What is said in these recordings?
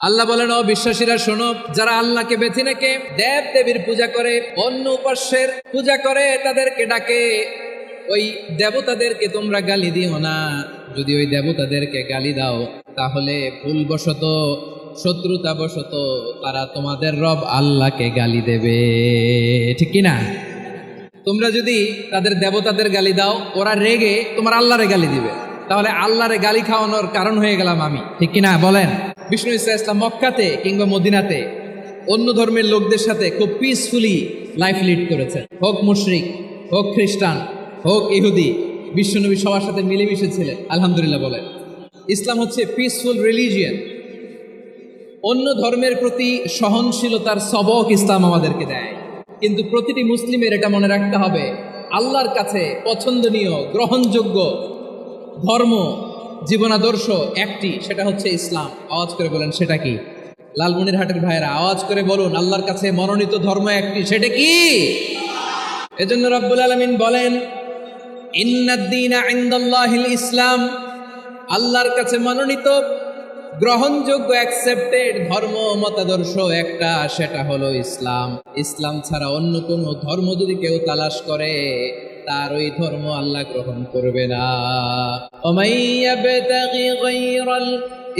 আল্লাহ বলেন, ও বিশ্বাসীরা শোনো, যারা আল্লাহকে বেছে নেকে দেব দেবীর পূজা করে, অন্য উপাস্যের পূজা করে, তাদেরকে ডাকে, ওই দেবতাদেরকে তোমরা গালি দিও না। যদি ওই দেবতাদেরকে গালি দাও তাহলে ভুলবশত, শত্রুতাবশত তারা তোমাদের রব আল্লাহকে গালি দেবে, ঠিক কিনা? তোমরা যদি তাদের দেবতাদের গালি দাও, ওরা রেগে তোমার আল্লাহরে গালি দিবে, তাহলে আল্লাহরে গালি খাওয়ানোর কারণ হয়ে গেলাম আমি, ঠিক কিনা বলেন? বিষ্ণু ইসলাম মক্কাতে কিংবা মদিনাতে অন্য ধর্মের লোকদের সাথে খুব পিসফুলি লাইফ লিড করেছেন। হোক মুশরিক, হোক খ্রিস্টান, হোক ইহুদি, বিশ্বনবী সবার সাথে মিলেমিশে ছিলেন। আলহামদুলিল্লাহ বলেন। ইসলাম হচ্ছে পিসফুল রিলিজিয়ান। অন্য ধর্মের প্রতি সহনশীলতার সবক ইসলাম আমাদেরকে দেয়, কিন্তু প্রতিটি মুসলিমের এটা মনে রাখতে হবে, আল্লাহর কাছে পছন্দনীয় গ্রহণযোগ্য ধর্ম, জীবনাদর্শ একটি, সেটা হচ্ছে ইসলাম। আওয়াজ করে বলেন, সেটা কি? লালমনিরহাটের ভাইয়েরা আওয়াজ করে বলুন, আল্লাহর কাছে মনোনীত ধর্ম একটি, সেটা কি? এজন্য রব্বুল আলামিন বলেন, ইন্নাদ-দীনা ইনদাল্লাহিল ইসলাম, আল্লাহর কাছে মনোনীত গ্রহণযোগ্য অ্যাকসেপ্টেড ধর্ম মতাদর্শ একটা, সেটা হলো ইসলাম। ইসলাম ছাড়া অন্য কোনো ধর্ম যদি কেউ তালাশ করে, তার ওই ধর্ম আল্লাহ গ্রহণ করবে না। ওমাইয়াবতাগি গায়রাল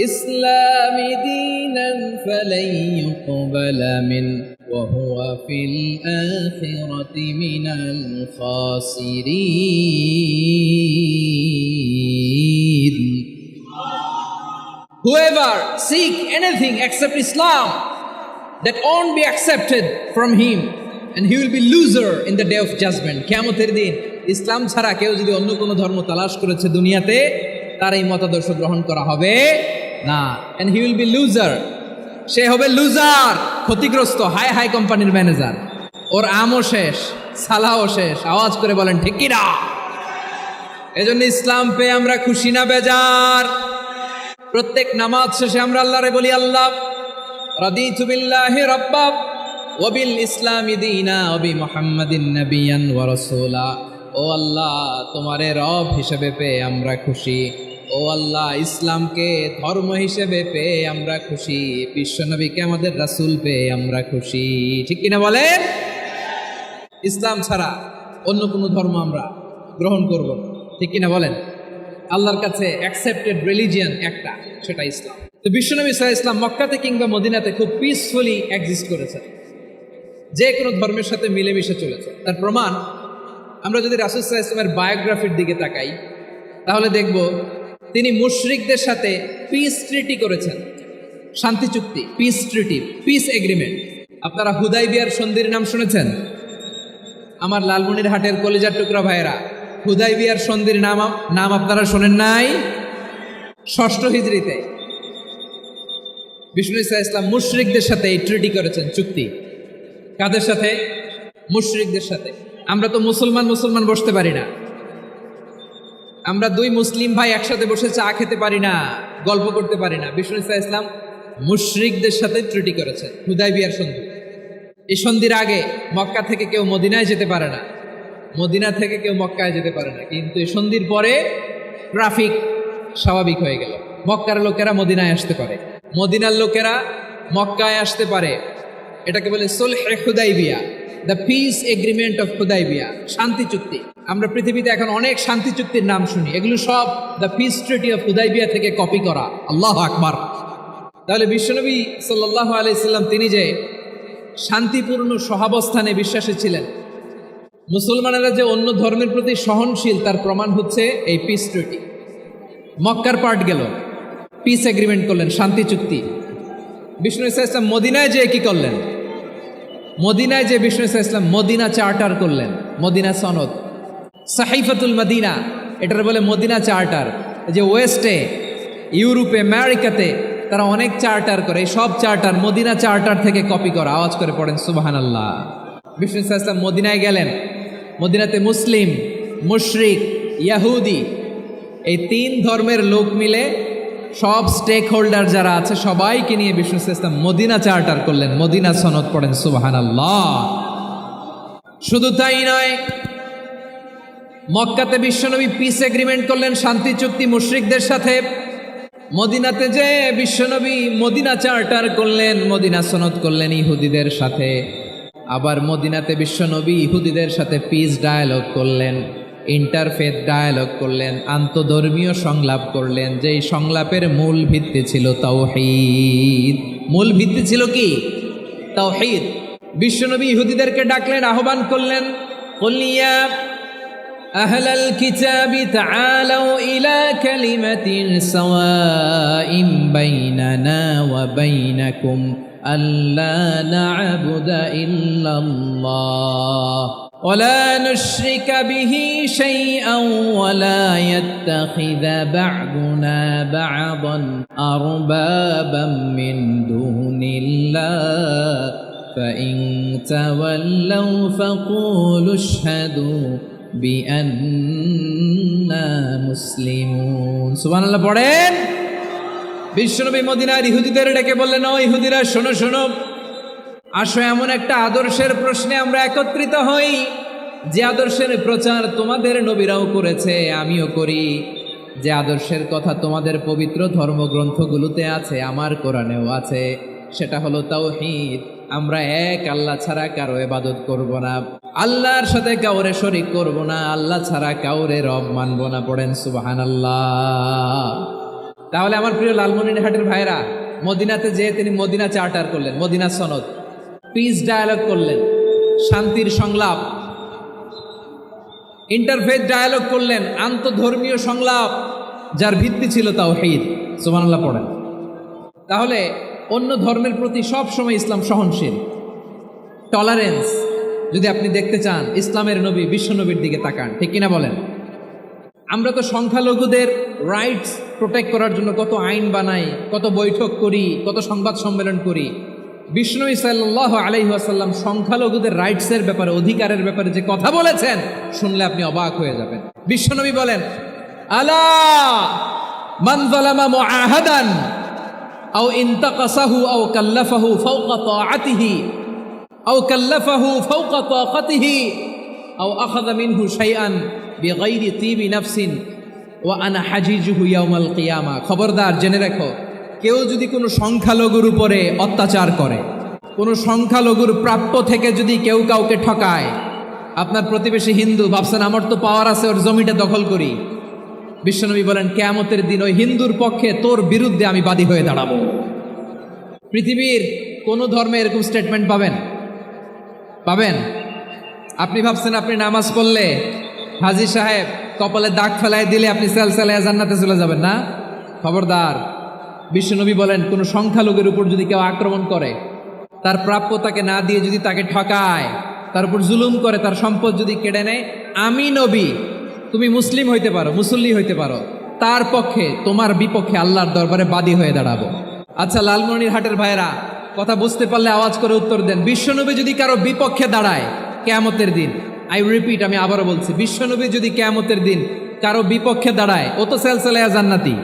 ইসলামি দীনান ফালাই ইউকবালা মিন ওয়া হুয়া ফিল আখিরাতি মিনাল খাসিরিন। Whoever seek anything except Islam, that won't be accepted from him, and he will be loser in the day of judgment. কিয়ামতের দিন ইসলাম ছাড়া কেউ যদি অন্য কোনো ধর্ম তালাশ করেছে দুনিয়াতে, তার এই মতাদর্শ গ্রহণ করা হবে না, and he will be loser. সে হবে লুজার, ক্ষতিগ্রস্ত, হাই হাই কোম্পানির ম্যানেজার। ওর আমও শেষ, সালাও শেষ। আওয়াজ করে বলেন, ঠিক কি না? এজন্য ইসলাম পেয়ে আমরা খুশি না বেজার? প্রত্যেক নামাজ শেষে আমরা আল্লাহরে বলি, আল্লাহ রাদিতু বিল্লাহি রাব্বা ওয়া বিল ইসলামি দীনা ওয়া বি মুহাম্মাদিন নাবিয়ান ওয়া রাসূলা। ও আল্লাহ, তোমারে রব হিসেবে পেয়ে আমরা খুশি। ও আল্লাহ, ইসলামকে ধর্ম হিসেবে পেয়ে আমরা খুশি। বিশ্বনবীকে আমাদের রাসূল পেয়ে আমরা খুশি, ঠিক কিনা বলেন? ইসলাম ছাড়া অন্য কোনো ধর্ম আমরা গ্রহণ করব না, ঠিক কিনা বলেন? আল্লাহর কাছে অ্যাকসেপ্টেড রিলিজিয়ান একটা, সেটা ইসলাম। তো বিশ্বনবী সাল্লাল্লাহু আলাইহি ওয়াসাল্লাম মক্কাতে কিংবা মদিনাতে খুব পিসফুলি এক্সিস্ট করেছেন, যে কোনো ধর্মের সাথে মিলেমিশে চলেছে। তার প্রমাণ আমরা যদি রাসূল সাল্লাল্লাহু আলাইহি ওয়াসাল্লামের বায়োগ্রাফির দিকে তাকাই, তাহলে দেখব তিনি মুশরিকদের সাথে পিস ট্রিটি করেছেন, শান্তি চুক্তি, পিস ট্রিটি, পিস এগ্রিমেন্ট। আপনারা হুদাইবিয়ার সন্ধির নাম শুনেছেন? আমার লালমনিরহাটের কলিজার টুকরা ভাইয়েরা, হুদাইবিয়ার সন্ধির নাম আপনারা শোনেন নাই? 6ষ্ঠ হিজরিতে বিষ্ণু ইসলাম মুশরিকদের সাথে এই ট্রিটি করেছেন, চুক্তি। কাদের সাথে? মুশরিকদের সাথে। আমরা তো মুসলমান বসতে পারি না, আমরা দুই মুসলিম ভাই একসাথে বসে চা খেতে পারি না, গল্প করতে পারি না। বিষ্ণু ইসলাম মুশরিকদের সাথে ট্রিটি করেছেন, হুদাইবিয়ার সন্ধি। এই সন্ধির আগে মক্কা থেকে কেউ মদিনায় যেতে পারে না, মদিনা থেকে কেউ মক্কায় যেতে পারে না, কিন্তু এই সন্ধির পরে ট্রাফিক স্বাভাবিক হয়ে গেল। মক্কার লোকেরা মদিনায় আসতে পারে, মদিনার লোকেরা মক্কায় আসতে পারে। এটাকে বলে সুলহে Hudaibiya, the peace agreement of Hudaibiya, শান্তি চুক্তি। আমরা পৃথিবীতে এখন অনেক শান্তি চুক্তির নাম শুনি, এগুলো সব the piece treaty of Hudaibiya থেকে কপি করা। আল্লাহু আকবার। তাহলে বিশ্বনবী সাল্লাল্লাহু আলাইহি সাল্লাম তিনি যে শান্তিপূর্ণ সহাবস্থানে বিশ্বাসী ছিলেন, মুসলমানেরা যে অন্য ধর্মের প্রতি সহনশীল, তার প্রমাণ হচ্ছে এই পিস ট্রিটি। মক্কার পার্ট গেল, পিস এগ্রিমেন্ট করলেন, শান্তি চুক্তি। বিষ্ণু ইসলাম মদিনায় যে কি করলেন? মদিনায় যে বিষ্ণু ইসলাম মদিনা চার্টার করলেন, মদিনা সনদ, সাহিফাতুল মদিনা, এটার বলে মদিনা চার্টার। যে ওয়েস্টে, ইউরোপে, আমেরিকাতে তারা অনেক চার্টার করে, এই সব চার্টার মদিনা চার্টার থেকে কপি করা। আওয়াজ করে পড়েন সুবহানাল্লাহ। বিষ্ণু ইসলাম মদিনায় গেলেন, মদিনাতে মুসলিম, মুশরিক, ইয়াহুদি, এই 3 ধর্মের লোক মিলে সব স্টেক হোল্ডার যারা আছে সবাইকে নিয়ে বিষ্ণু ইসলাম মদিনা চার্টার করলেন, মদিনা সনদ। পড়েন সুবহানাল্লাহ। শুধু তাই নয়, মক্কাতে বিশ্বনবী পিস এগ্রিমেন্ট করলেন, শান্তি চুক্তি মুশরিকদের সাথে। মদিনাতে যে বিশ্বনবী মদিনা চার্টার করলেন, মদিনা সনদ করলেন ইহুদিদের সাথে। আবার মদিনাতে বিশ্বনবী ইহুদিদের সাথে পিস ডায়ালগ করলেন, ইন্টারফেথ ডায়ালগ করলেন, আন্তধর্মীয় সংলাপ করলেন। যেই সংলাপের মূল ভিত্তি ছিল তাওহীদ। মূল ভিত্তি ছিল কি? তাওহীদ। বিশ্বনবী ইহুদিদেরকে ডাকলেন, আহ্বান করলেন, কুল ইয়া আহলাল কিতাবি তাআলাউ ইলা কালিমাতিন সাওয়াইন বাইনানা ওয়া বাইনাকুম আল্লা না'বুদা ইল্লাল্লাহ ওয়া লা নুশরিকা বিহি শাইআন ওয়া লা ইয়াত্তাখিযা বা'দুনা বা'দান আরবাবাম মিন দুনিল্লাহ فإن تولوا فقولوا اشهدوا بأننا مسلمون সুবহানাল্লাহ পড়েন। বিশ্বনবী মদিনার ইহুদিদের ডেকে বললেন, ও ইহুদিরা শোনো শোনো, আসো এমন একটা আদর্শের প্রশ্নে আমরা একত্রিত হই যে আদর্শের প্রচার তোমাদের নবীরাও করেছে, আমিও করি। যে আদর্শের কথা তোমাদের পবিত্র ধর্মগ্রন্থগুলোতে আছে, আমার কোরআনেও আছে, সেটা হলো তাওহীদ। আমরা এক আল্লাহ ছাড়া কারো ইবাদত করব না, আল্লাহর সাথে কাউরে শরীক করব না, আল্লাহ ছাড়া কাউরে রব মানব না। পড়েন সুবহানাল্লাহ। তাহলে আমার প্রিয় লালমনিরহাটের ভাইরা, মদিনাতে যেয়ে তিনি মদিনা চার্টার করলেন, মদিনা সনদ, পিস ডায়ালগ করলেন, শান্তির সংলাপ, ইন্টারফেথ ডায়ালগ করলেন, আন্তধর্মীয় সংলাপ, যার ভিত্তি ছিল তাওহীদ। সুবহানাল্লাহ পড়েন। তাহলে অন্য ধর্মের প্রতি সব সময় ইসলাম সহনশীল, টলারেন্স। যদি আপনি দেখতে চান ইসলামের নবী বিশ্বনবীর দিকে তাকান, ঠিক কিনা বলেন? আমরা তো সংখ্যালঘুদের রাইটস প্রোটেক্ট করার জন্য কত আইন বানাই, কত বৈঠক করি, কত সংবাদ সম্মেলন করি। বিশ্বনবী সাল্লাল্লাহু আলাইহি ওয়াসাল্লাম সংখ্যালঘুদের রাইটসের ব্যাপারে, অধিকারের ব্যাপারে যে কথা বলেছেন, শুনলে আপনি অবাক হয়ে যাবেন। বিশ্বনবী বলেন, আলা মান যালামা মুআহাদান আও ইনতাকাসাহু আও কাল্লাফাহু ফাওকা তাআতিহি আও কাল্লাফাহু ফাওকা তাকাতিহি আও আখাযা মিনহু শাইআন বিগাইরি তিবি নাফসিন ওয়া আনা হাজিজুহু ইয়াউমাল কিয়ামা। খবরদার, জেনে রাখো, কেউ যদি কোনো সংখ্যালঘুর উপরে অত্যাচার করে, কোনো সংখ্যালঘুর প্রাপ্য থেকে যদি কেউ কাউকে ঠকায়, আপনার প্রতিবেশী হিন্দু, ভাবছেন আমার তো পাওয়ার আছে, ওর জমিটা দখল করি। বিশ্বনবী বলেন, কিয়ামতের দিন ওই হিন্দুর পক্ষে তোর বিরুদ্ধে আমি বাদী হয়ে দাঁড়াবো। পৃথিবীর কোন ধর্মে এরকম স্টেটমেন্ট পাবেন? পাবেন? আপনি ভাবছেন আপনি নামাজ পড়লে হাজী সাহেব কপালে দাগ ফেলায় দিলে আপনি সেলসেলায় জান্নাতে চলে যাবেন না? খবরদার। বিশ্বনবী বলেন, কোন সংখ্যালঘুর উপর যদি কেউ আক্রমণ করে, তার প্রাপ্য তাকে না দিয়ে যদি তাকে ঠকায়, তার উপর জুলুম করে, তার সম্পদ যদি কেড়ে নেয়, আমি নবী, তুমি মুসলিম হইতে পারো, মুসল্লি হইতে পারো, তার পক্ষে তোমার বিপক্ষে আল্লাহর দরবারে বাদী হয়ে দাঁড়াবো। আচ্ছা লালমনিরহাটের ভাইরা, কথা বুঝতে পারলে আওয়াজ করে উত্তর দেন। বিশ্বনবী যদি কারো বিপক্ষে দাঁড়ায় কিয়ামতের দিন, আই রিপিট, আমি আবারও বলছি, বিশ্বনবী যদি কিয়ামতের দিন কারো বিপক্ষে দাঁড়ায়, ও তো সেলসেলায়া জান্নাতি,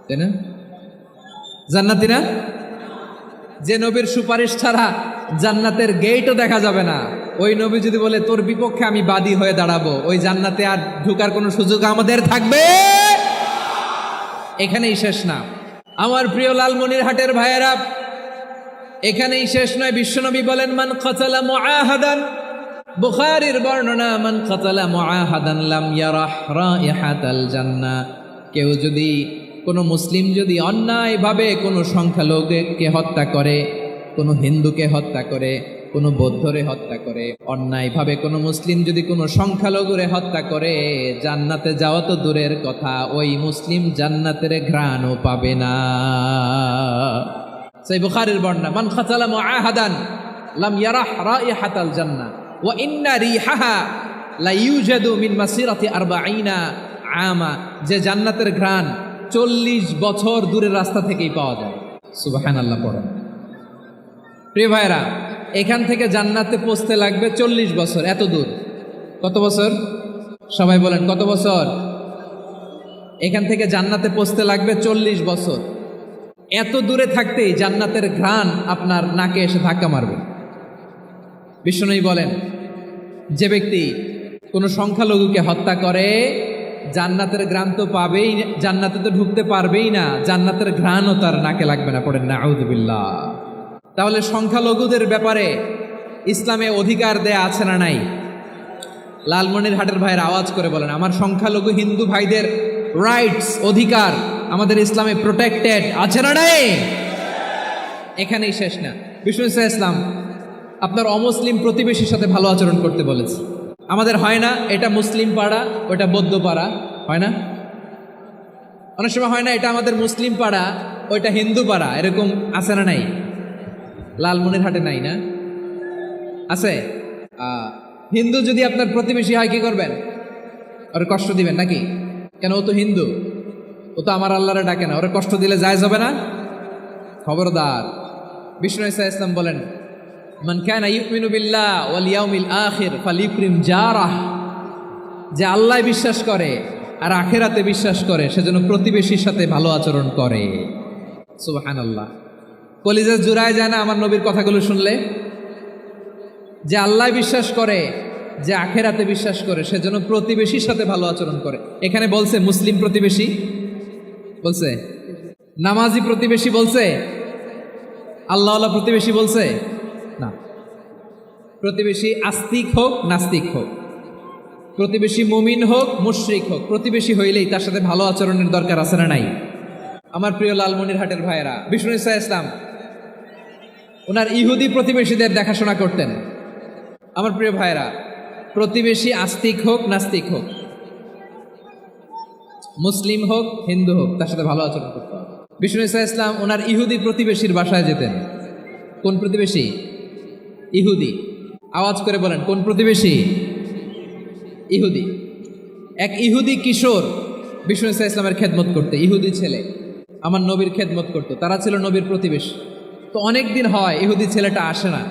তাই না? জান্নাতি না? যে নবীর সুপারিশ ছাড়া জান্নাতের গেটও দেখা যাবে না, ওই নবী যদি বলে তোর বিপক্ষে আমি বাদী হয়ে দাঁড়াবো, ওই জান্নাতে আর ঢোকার কোনো সুযোগ আমাদের থাকবে? এখানেই শেষ না আমার প্রিয় লালমনিরহাটের ভাইয়েরা, এখানেই শেষ নয়। বিশ্বনবী বলেন, মান কাতালা মুআহাদান, বুখারীর বর্ণনা, মান কাতালা মুআহাদান লাম ইয়ারাহ রাইহাতাল জান্নাহ। কেউ যদি, কোনো মুসলিম যদি অন্যায়ভাবে কোনো সংখ্যালঘুকে হত্যা করে, কোনো হিন্দুকে হত্যা করে, কোনো বৌদ্ধরে হত্যা করে, অন্যায়ভাবে কোনো মুসলিম যদি কোনো সংখ্যালঘুরে হত্যা করে, জান্নাতে যাওয়া তো দূরের কথা, ওই মুসলিম জান্নাতের ঘ্রাণও পাবে না। সেই বুখারীর বর্ণনা, মান কাতালা মুআহাদান লাম ইয়ারাহ রাইহাতাল জান্নাহ ওয়া ইন্না রিহাহা লা ইউজাদু মিন মাসিরাতি 40 আমা। যে জান্নাতের ঘ্রাণ 40 বছর দূরের রাস্তা থেকেই পাওয়া যায়। সুবহানাল্লাহ পড়েন। প্রিয় ভাইরা, এখান থেকে জান্নাতে পৌঁছতে লাগবে 40 বছর। এত দূর, কত বছর? সবাই বলেন কত বছর? এখান থেকে জান্নাতে পৌঁছতে লাগবে 40 বছর। এত দূরে থাকতেই জান্নাতের ঘ্রাণ আপনার নাকে এসে ধাক্কা মারবে। বিশ্বনবী বলেন, যে ব্যক্তি কোনো সংখ্যালঘুকে হত্যা করে, জান্নাতের ঘ্রাণ তো পাবেই, জান্নাতে তো ঢুকতে পারবেই না, জান্নাতের ঘ্রাণও তার নাকে লাগবে না, পড়েন না আউযুবিল্লাহ। তাহলে সংখ্যালঘুদের ব্যাপারে ইসলামে অধিকার দেয়া আছে না নাই? লালমনিরহাটের ভাইয়ের আওয়াজ করে বলেন, আমার সংখ্যালঘু হিন্দু ভাইদের রাইটস, অধিকার আমাদের ইসলামে প্রোটেক্টেড আছে না নাই? এখানেই শেষ না। বিষ্ণু ইসলাম আপনার অমুসলিম প্রতিবেশীর সাথে ভালো আচরণ করতে বলেছে। আমাদের হয় না, এটা মুসলিম পাড়া ওটা বৌদ্ধ পাড়া, হয় না? অনেক সময় হয় না, এটা আমাদের মুসলিম পাড়া ওইটা হিন্দু পাড়া, এরকম আছে না নাই? লালমনিরহাটে নাই না? আছে? হিন্দু যদি আপনার প্রতিবেশী হয় কি করবেন? ওরে কষ্ট দিবেন নাকি? কেন, ও তো হিন্দু, ও তো আমার আল্লাহরে ডাকে না, ওরে কষ্ট দিলে জায়েজ হবে না? খবরদার। বিষ্ণু ইসলাম বলেন, মান কানা ইউমিনু বিল্লাহ ওয়াল ইয়াউমিল আখির ফালিউকরিম জারাহ, যে আল্লাহ বিশ্বাস করে আর আখিরাতে বিশ্বাস করে সেজন্য প্রতিবেশীর সাথে ভালো আচরণ করে। সুবহানাল্লাহ। কলিজা জুড়ায় যায় না আমার নবীর কথাগুলো শুনলে? যে আল্লাহ বিশ্বাস করে, যে আখিরাতে বিশ্বাস করে সেজন্য প্রতিবেশীর সাথে ভালো আচরণ করে। এখানে বলছে মুসলিম প্রতিবেশী বলছে, নামাজি প্রতিবেশী বলছে, আল্লাহওয়ালা প্রতিবেশী বলছে না। প্রতিবেশী আস্তিক হোক নাস্তিক হোক, প্রতিবেশী মুমিন হোক মুশরিক হোক, প্রতিবেশী হইলেই তার সাথে ভালো আচরণের দরকার আছে না নাই? আমার প্রিয় লালমনিরহাটের ভাইয়েরা, বিষ্ণু ইসলাম ওনার ইহুদি প্রতিবেশীদের দেখাশোনা করতেন। আমার প্রিয় ভাইয়েরা, প্রতিবেশী আস্তিক হোক নাস্তিক হোক, মুসলিম হোক হিন্দু হোক, তার সাথে ভালো আচরণ করতে হবে। বিষ্ণু ইসলাম ওনার ইহুদি প্রতিবেশীর বাসায় যেতেন। কোন প্রতিবেশী? ইহুদি। আওয়াজ করে বলেন, কোন প্রতিবেশী? ইহুদি। এক ইহুদি কিশোর বিষ্ণু ইসলামের খেদমত করতে, ইহুদি ছেলে আমার নবীর খেদমত করতো, তারা ছিল নবীর প্রতিবেশী। তো অনেক দিন হয় ইহুদি ছেলেটা আসে না।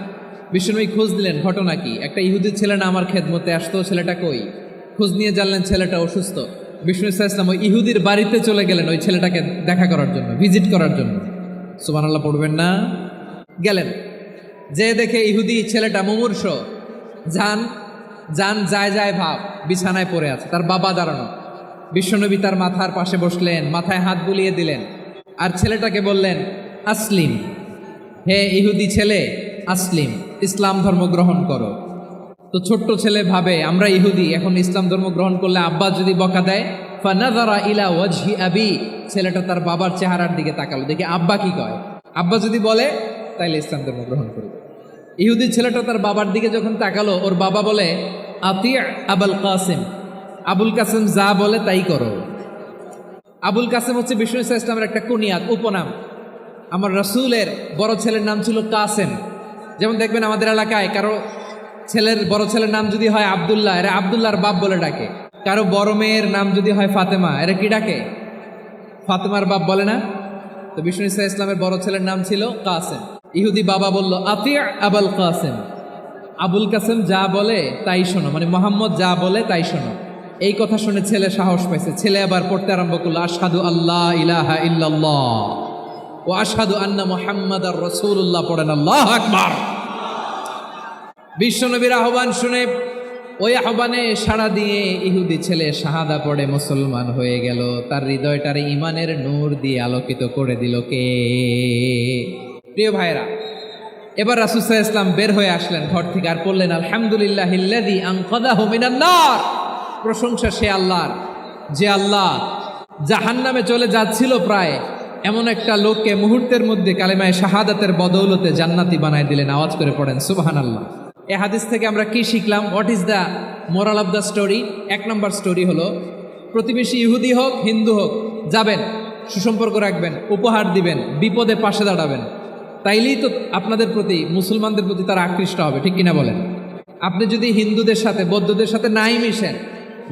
বিষ্ণুনবী খোঁজ দিলেন, ঘটনা কি? একটা ইহুদি ছেলে না আমার খেদমতে আসতো, ছেলেটা কই? খোঁজ নিয়ে জানলেন ছেলেটা অসুস্থ। বিষ্ণু ইসলাম ওই ইহুদির বাড়িতে চলে গেলেন ওই ছেলেটাকে দেখা করার জন্য, ভিজিট করার জন্য। সুবহানাল্লাহ পড়বেন না? গেলেন, যে দেখে ইহুদি ছেলেটা মুমূর্ষ, জান যায় যায় ভাব, বিছানায় পড়ে আছে, তার বাবা দাঁড়ানো। বিশ্বনবী তার মাথার পাশে বসলেন, মাথায় হাত বুলিয়ে দিলেন, আর ছেলেটাকে বললেন, আসলিম, হে ইহুদি ছেলে, আসলিম, ইসলাম ধর্ম গ্রহণ করো। তো ছোট্ট ছেলে ভাবে আমরা ইহুদি, এখন ইসলাম ধর্ম গ্রহণ করলে আব্বা যদি বকা দেয়, ফানাযারা ইলা ওয়াজহি আবি, ছেলেটা তার বাবার চেহারার দিকে তাকালো, দেখি আব্বা কি কয়। আব্বা যদি বলে তাইলে ইসলাম ধর্ম গ্রহণ করবে। ইহুদি ছেলেটা তার বাবার দিকে যখন তাকালো, ওর বাবা বলে, আতি আবুল কাসিম, আবুল কাসিম যা বলে তাই করো। আবুল কাসিম হচ্ছে বিষ্ণু ইসলামের একটা কুনিয়াত, উপনাম। আমার রাসূলের বড় ছেলের নাম ছিল কাসেম। যেমন দেখবেন আমাদের এলাকায় কারো ছেলের বড় ছেলের নাম যদি হয় আব্দুল্লাহ, এরা আব্দুল্লাহর বাপ বলে ডাকে। কারো বড় মেয়ের নাম যদি হয় ফাতেমা, এরা কি ডাকে? ফাতেমার বাপ বলে না? তো বিষ্ণু ইসলামের বড় ছেলের নাম ছিল কাসেম। ইহুদি বাবা বলল, আতি আবুল কাসেম, আবুল কাসেম যা বলে তাই শোনো, মানে মোহাম্মদ যা বলে তাই শোনো। এই কথা শুনে ছেলে সাহস পাইছে, ছেলে আবার পড়তে আরম্ভ করলো, আশহাদু আল্লাহ ইলাহা ইল্লাল্লাহ ও আশহাদু আন্না মুহাম্মাদার রাসূলুল্লাহ, পড়েন আল্লাহু আকবার। বিশ্বনবীর আহ্বান শুনে ওই আহ্বানে সাড়া দিয়ে ইহুদি ছেলে শাহাদা পড়ে মুসলমান হয়ে গেল। তার হৃদয়টার ইমানের নূর দিয়ে আলোকিত করে দিল কে? প্রিয় ভাইরা, এবার রাসূল সাল্লাল্লাহু আলাইহি ওয়াসাল্লাম বের হয়ে আসলেন ঘর থেকে, আর বললেন, আলহামদুলিল্লাহিল্লাযী আনকাযাহু মিনান নার, প্রশংসা সে আল্লাহর, যে আল্লাহ জাহান্নামে চলে যাচ্ছিল প্রায় এমন একটা লোককে মুহূর্তের মধ্যে কালেমায়ে শাহাদাতের বদৌলতে জান্নাতি বানায় দিলেন। আওয়াজ করে পড়েন সুবহানাল্লাহ। এই হাদিস থেকে আমরা কি শিখলাম? What is the moral of the story? এক নম্বর স্টোরি হলো, প্রতিবেশী ইহুদি হোক হিন্দু হোক, যাবেন, সুসম্পর্ক রাখবেন, উপহার দিবেন, বিপদে পাশে দাঁড়াবেন, তাইলেই তো আপনাদের প্রতি, মুসলমানদের প্রতি তারা আকৃষ্ট হবে, ঠিক কিনা বলেন? আপনি যদি হিন্দুদের সাথে বৌদ্ধদের সাথে নাই মিশেন,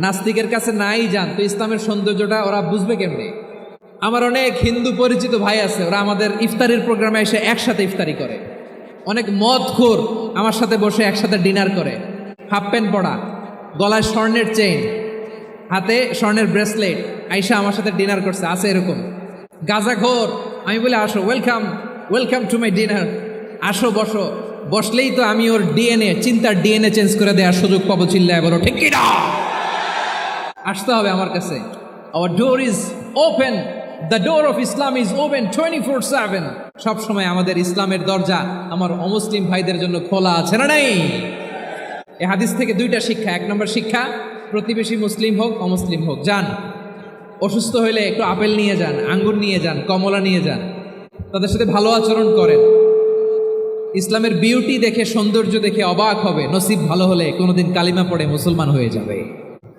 নাস্তিকের কাছে নাই যান, তো ইসলামের সৌন্দর্যটা ওরা বুঝবে কেমনে? আমার অনেক হিন্দু পরিচিত ভাই আছে, ওরা আমাদের ইফতারির প্রোগ্রামে এসে একসাথে ইফতারি করে। অনেক মদখোর আমার সাথে বসে একসাথে ডিনার করে, হাফ প্যান্ট পরা, গলায় স্বর্ণের চেইন, হাতে স্বর্ণের ব্রেসলেট, আইসা আমার সাথে ডিনার করছে, আছে এরকম। গাঁজাখোর, আমি বলি আসো, welcome welcome to my dinner, আসো বসো, বসলেই তো আমি ওর ডিএনএ, চিন্তার ডিএনএ চেঞ্জ করে দেওয়ার সুযোগ পাবো, চিল্লায় বলো ঠিক কিনা? আসতে হবে আমার কাছে। Hour door is open, the door of Islam is open 24/7। সবসময় আমাদের ইসলামের দরজা আমার অমুসলিম ভাইদের জন্য খোলা আছে না নাই? এই হাদিস থেকে দুইটা শিক্ষা। এক নম্বর শিক্ষা, প্রতিবেশী মুসলিম হোক অমুসলিম হোক, যান, অসুস্থ হইলে একটু আপেল নিয়ে যান, আঙ্গুর নিয়ে যান, কমলা নিয়ে যান, তাদের সাথে ভালো আচরণ করেন। ইসলামের বিউটি দেখে, সৌন্দর্য দেখে অবাক হবে, নসিব ভালো হলে কোনোদিন কালিমা পড়ে মুসলমান হয়ে যাবে।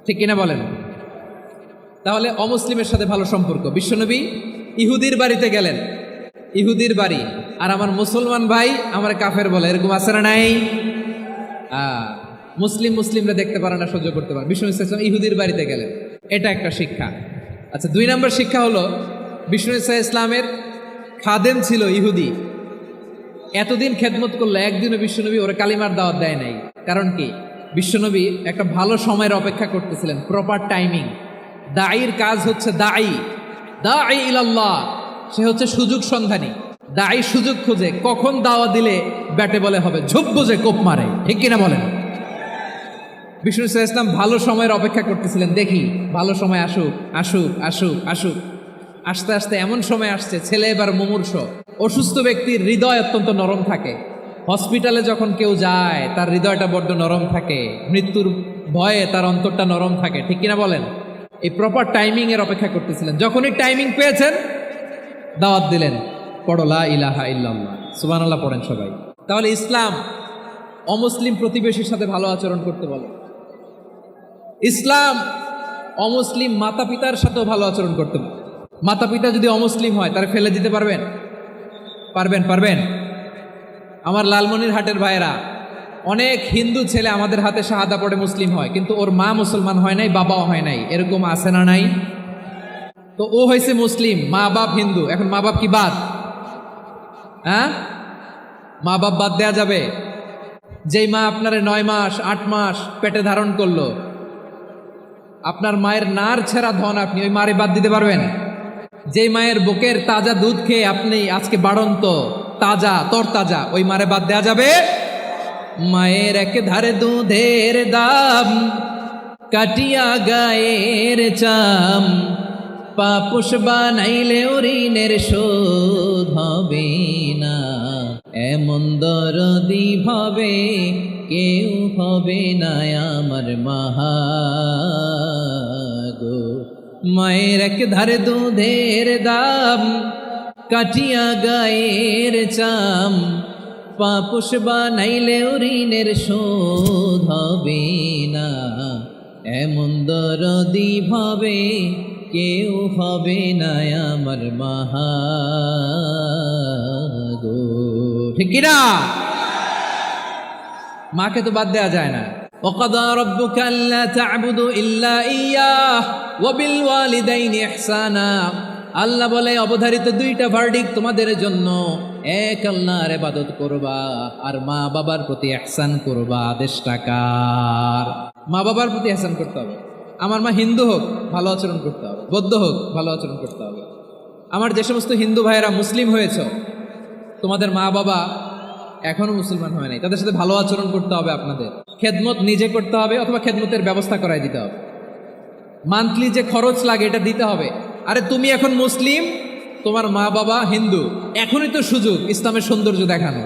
ঠিক কিনা বলেন? তাহলে অমুসলিমের সাথে ভালো সম্পর্ক। বিশ্বনবী ইহুদির বাড়িতে গেলেন, ইহুদির বাড়ি, আর আমার মুসলমান ভাই আমার কাফের বলে, এরকম আছে না নাই? মুসলিমরা দেখতে পারে না, সহ্য করতে পারে। বিষ্ণু ইসলাম ইহুদির বাড়িতে গেলেন, এটা একটা শিক্ষা। আচ্ছা, 2 নম্বর শিক্ষা হলো, বিষ্ণু ইসলামের খাদেম ছিল ইহুদি, এতদিন খেদমত করলো, একদিনও বিশ্বনবী ওরা কালিমার দাওয়াত দেয় নাই। কারণ কি? বিশ্বনবী একটা ভালো সময়ের অপেক্ষা করতেছিলেন, প্রপার টাইমিং। দাঈর কাজ হচ্ছে দাঈ ইলাল্লাহ, সে হচ্ছে সুযোগ সন্ধানী। দাঈ সুযোগ খুঁজে, কখন দাওয়া দিলে ব্যাটে বলে হবে, ঝোপ বুঝে কোপ মারে। ঠিক কিনা বলেন? বিষ্ণু ইসলাম ভালো সময়ের অপেক্ষা করতেছিলেন, দেখি ভালো সময় আসুক আসুক আসুক আসুক। আস্তে আস্তে এমন সময় আসছে, ছেলে এবার মুমূর্ষ। অসুস্থ ব্যক্তির হৃদয় অত্যন্ত নরম থাকে। হসপিটালে যখন কেউ যায় তার হৃদয়টা বড্ড নরম থাকে, মৃত্যুর ভয়ে তার অন্তরটা নরম থাকে। ঠিক কিনা বলেন? এই প্রপার টাইমিং এর অপেক্ষা করতেছিলেন। যখনই টাইমিং পেয়েছেন, দাওয়াত দিলেন, পড়ো লা ইলাহা ইল্লাল্লাহ, সুবহানাল্লাহ পড়েন সবাই। তাহলে ইসলাম অমুসলিম প্রতিবেশীর সাথে ভালো আচরণ করতে বলে। ইসলাম অমুসলিম মাতা পিতার সাথেও ভালো আচরণ করতে বলে। মাতা পিতা যদি অমুসলিম হয়, তারা ফেলে দিতে পারবেন? পারবেন? আমার লালমনিরহাটের ভাইয়েরা, অনেক হিন্দু ছেলে আমাদের হাতে শাহাদা পড়ে মুসলিম হয়, কিন্তু ওর মা মুসলমান হয় নাই, বাবাও হয় নাই। এরকম আছে না নাই? তো ও হয়েছে মুসলিম, মা বাপ হিন্দু, এখন মা বাপ কি বাদ? হ্যাঁ, মা বাপ বাদ দেয়া যাবে? যেই মা আপনার 9 মাস 8 মাস পেটে ধারণ করলো, আপনার মায়ের নার ছেঁড়া ধন, আপনি ওই মারে বাদ দিতে পারবেন? যেই মায়ের বুকের তাজা দুধ খেয়ে আপনি আজকে বাড়ন্ত তাজা তরতাজা, ওই মারে বাদ দেয়া যাবে? মায়ের এক ধারে দুধের দাম, কাটিয়া গায়ের চাম, পাপুষ বানাইলে ঋণের শোধ হবে না, এমন দরদি ভাবে কেউ হবে না আমার মাহাগো। মায়ের এক ধারে দুধের দাম, কাটিয়া গায়ের চাম, পাপুষ বানাইলে ঋণের শোধ হবে না, এমন দরদি ভাবে কেউ হবে না আমার মাহাগো। ঠিক কিনা? মাকে তো বাদ দেওয়া যায় না। وَقَضَى رَبُّكَ أَلَّا تَعْبُدُوا إِلَّا إِيَّاهُ وَبِالْوَالِدَيْنِ إِحْسَانًا। আল্লাহ বলে, অবধারিত 2টা ভার্ডিক্ট তোমাদের জন্য, এক আল্লাহর ইবাদত করবা আর মা বাবার প্রতি ইহসান করবা। আদেশটা কার? মা বাবার প্রতি ইহসান করতে হবে। আমার মা হিন্দু হোক, ভালো আচরণ করতে হবে, বৌদ্ধ হোক, ভালো আচরণ করতে হবে। আমার যে সমস্ত হিন্দু ভাইয়েরা মুসলিম হয়েছ, তোমাদের মা বাবা এখনো মুসলমান হয় নাই, তাদের সাথে ভালো আচরণ করতে হবে। আপনাদের খেদমত নিজে করতে হবে, অথবা খেদমতের ব্যবস্থা করাই দিতে হবে। মান্থলি যে খরচ লাগে এটা দিতে হবে। আরে তুমি এখন মুসলিম, তোমার মা বাবা হিন্দু, এখনই তো সুযোগ ইসলামের সৌন্দর্য দেখানো।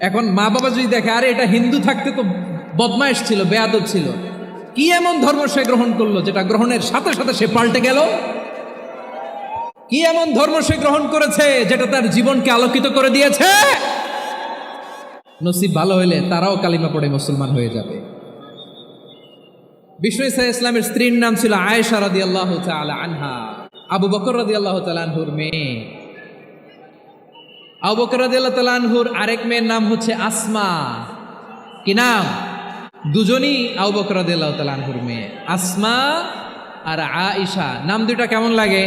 এখন মা বাবা যদি দেখে, আরে এটা হিন্দু থাকতে তো বদমাইশ ছিল, বেয়াদব ছিল, কি এমন ধর্ম সে গ্রহণ করলো যেটা গ্রহণের সাথে সাথে সে পাল্টে গেল? কি এমন ধর্ম সে গ্রহণ করেছে যেটা তার জীবনকে আলোকিত করে দিয়েছে? নসিব ভালো হইলে তারাও কালিমা পড়ে মুসলমান হয়ে যাবে। বিষ্ণু ইসলামের স্ত্রীর নাম ছিল আয়েশা রাদিয়াল্লাহু তাআলা আনহা, আবু বকর রাদিয়াল্লাহু তাআলা আনহুর মেয়ে। আবু বকর রাদিয়াল্লাহু তাআলা আনহুর আরেক মেয়ের নাম হচ্ছে আসমা। কি নাম? দুজনই আবু বকর রাদিয়াল্লাহু তাআলা আনহুর মেয়ে, আসমা আর আয়েশা। নাম দুটা কেমন লাগে?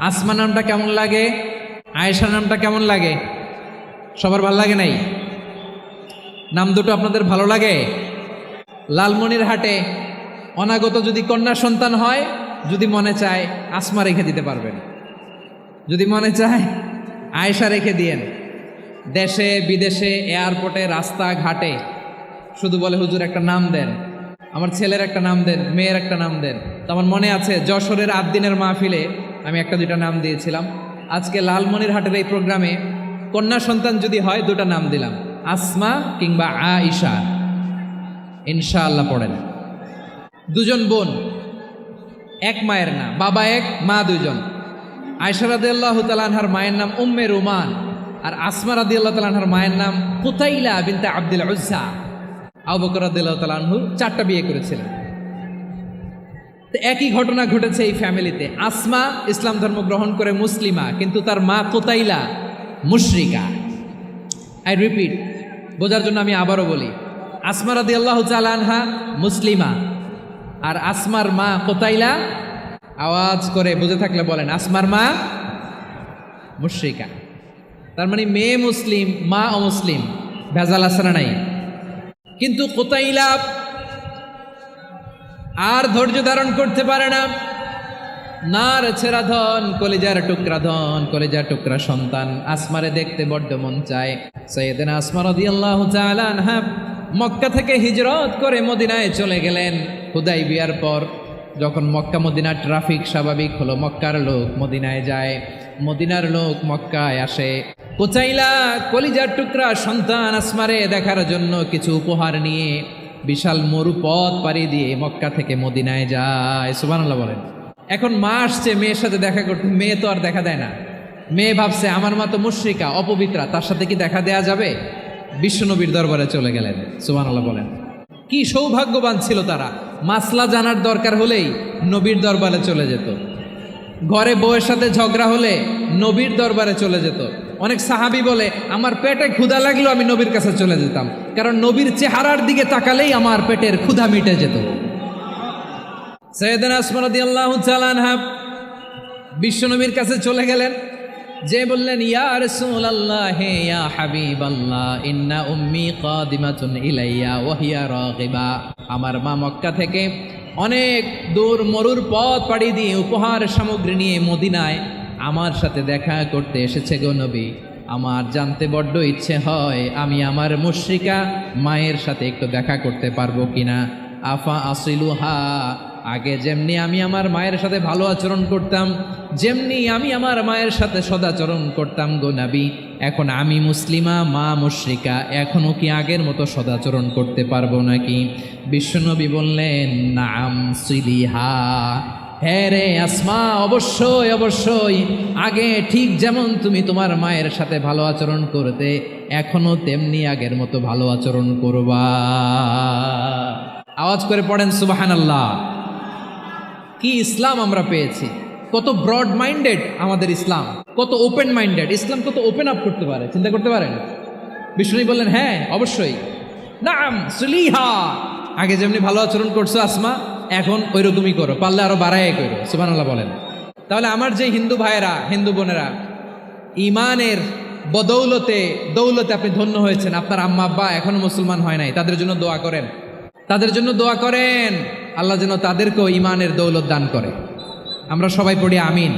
আসমা নামটা কেমন লাগে? আয়েশা নামটা কেমন লাগে? সবার ভালো লাগে নাই? নাম দুটো আপনাদের ভালো লাগে? লালমনিরহাটে অনাগত যদি কন্যা সন্তান হয়, যদি মনে চায় আসমা রেখে দিতে পারবেন, যদি মনে চায় আয়েশা রেখে দিয়েন। দেশে বিদেশে এয়ারপোর্টে রাস্তাঘাটে শুধু বলে, হুজুর একটা নাম দেন, আমার ছেলের একটা নাম দেন, মেয়ের একটা নাম দেন। তো আমার মনে আছে যশোরের আদ্দিনের মাহফিলে আমি একটা দুইটা নাম দিয়েছিলাম। আজকে লালমনিরহাটের এই প্রোগ্রামে কন্যা সন্তান যদি হয় দুটা নাম দিলাম, আসমা কিংবা আয়েশা। ইনশাআল্লাহ পড়েন। দুজন বোন, এক মায়ের নাম, বাবা এক মা দুইজন। আয়েশা রাদিয়াল্লাহু তাআলা আনহার মায়ের নাম উম্মে রুমান, আর আসমা রাদিয়াল্লাহু তাআলা আনহার মায়ের নাম কুতাইলা বিনতে আব্দুল উজ্জা। আবু বকর রাদিয়াল্লাহু তাআলা আনহু 4টা বিয়ে করেছিলেন। তো একই ঘটনা ঘটেছে এই ফ্যামিলিতে। আসমা ইসলাম ধর্ম গ্রহণ করে মুসলিমা, কিন্তু তার মা কুতাইলা মুশরিকা। আই রিপিট, বোঝার জন্য আমি আবারও বলি, আসমা রাদিয়াল্লাহু তাআলা আনহা মুসলিমা, আর আসমার মা কুতাইলা, আওয়াজ করে বুঝে থাকলে বলেন, আসমার মা মুশরিকা। তার মানে মেয়ে মুসলিম, মা অমুসলিম, ভেজাল আছে না নাই? কিন্তু কুতাইলা আর ধৈর্য ধারণ করতে পারে না। নার ছেড়া ধন, কলিজার টুকরা ধন, কলিজার টুকরা সন্তান আসমারে দেখতে বড্ড মন চায়। সাইয়েদানা আসমা রাদিয়াল্লাহু তাআলা আনহা মক্কা থেকে হিজরত করে মদিনায় চলে গেলেন। হুদাইবিয়ার পর যখন মক্কা মদিনার ট্রাফিক স্বাভাবিক হলো, মক্কার লোক মদিনায় যায়, মদিনার লোক মক্কায় আসে। কুতাইলা কলিজার টুকরা সন্তান আসমারে দেখার জন্য কিছু উপহার নিয়ে বিশাল মরুপথ পাড়ি দিয়ে মক্কা থেকে মদিনায় যায়। সুবহানাল্লাহ বলেন। এখন মা আসছে মেয়ের সাথে দেখা করতে, মেয়ে তো আর দেখা দেয় না। মেয়ে ভাবছে আমার মা তো মুশরিকা, অপবিত্রা, তার সাথে কি দেখা দেয়া যাবে? বিশ্বনবীর দরবারে চলে গেলেন। সুবহানাল্লাহ বলেন। কি সৌভাগ্যবান ছিল তারা, মাসলা জানার দরকার হলেই নবীর দরবারে চলে যেত। ঘরে বউয়ের সাথে ঝগড়া হলে নবীর দরবারে চলে যেত। অনেক সাহাবী বলে আমার পেটে ক্ষুধা লাগলো আমি নবীর কাছে চলে যেতাম, কারণ নবীর চেহারার দিকে তাকালেই আমার পেটের ক্ষুধা মিটে যেত। সাইয়েদানা আসমা রাদিয়াল্লাহু তাআলা আনহা বিশ্বনবীর কাছে চলে গেলেন, যে বললেন ইয়া রাসূলুল্লাহ ইয়া হাবিবাল্লাহ ইন্না উম্মি কাদিমাতুন ইলাইয়া ওয়া হিয়া রাগিবা। আমার মা মক্কা থেকে অনেক দূর মরুর পথ পাড়ি দিয়ে উপহার সামগ্রী নিয়ে মদিনায় আমার সাথে দেখা করতে এসেছে গো নবী। আমার জানতে বড্ড ইচ্ছে হয় আমি আমার মুশরিকা মায়ের সাথে একটু দেখা করতে পারবো কিনা। আফা আসিলুহা, আগে যেমনি আমি আমার মায়ের সাথে ভালো আচরণ করতাম, যেমনি আমি আমার মায়ের সাথে সদাচরণ করতাম গো নবী, এখন আমি মুসলিমা মা মুশরিকা, এখনও কি আগের মতো সদাচরণ করতে পারবো নাকি? বিশ্বনবী বললেন নাম সিলিহা, হ্যাঁ রে আসমা, অবশ্যই অবশ্যই, আগে ঠিক যেমন তুমি তোমার মায়ের সাথে ভালো আচরণ করতে এখনো তেমনি আগের মতো ভালো আচরণ করবা। আওয়াজ করে পড়েন সুবহানাল্লাহ। কি ইসলাম আমরা পেয়েছি, কত ব্রড মাইন্ডেড আমাদের ইসলাম, কত ওপেন মাইন্ডেড ইসলাম, কত ওপেন আপ করতে পারে, চিন্তা করতে পারেন। বিষ্ণু বললেন হ্যাঁ অবশ্যই, নাম সুলিহা, আগে যেমনি ভালো আচরণ করছো আসমা এখন ওই রকমই করো, পারলে আরো বাড়াই করো। সুবহানাল্লাহ বলেন। তাহলে আমার যে হিন্দু ভাইয়েরা, হিন্দু বোনেরা, ইমানের বদৌলতে দৌলতে আপনি ধন্য হয়েছেন, আপনার আম্মা আব্বা এখনো মুসলমান হয় নাই, তাদের জন্য দোয়া করেন, তাদের জন্য দোয়া করেন, আল্লাহ যেন তাদেরকেও ইমানের দৌলত দান করে। আমরা সবাই পড়ি আমিন।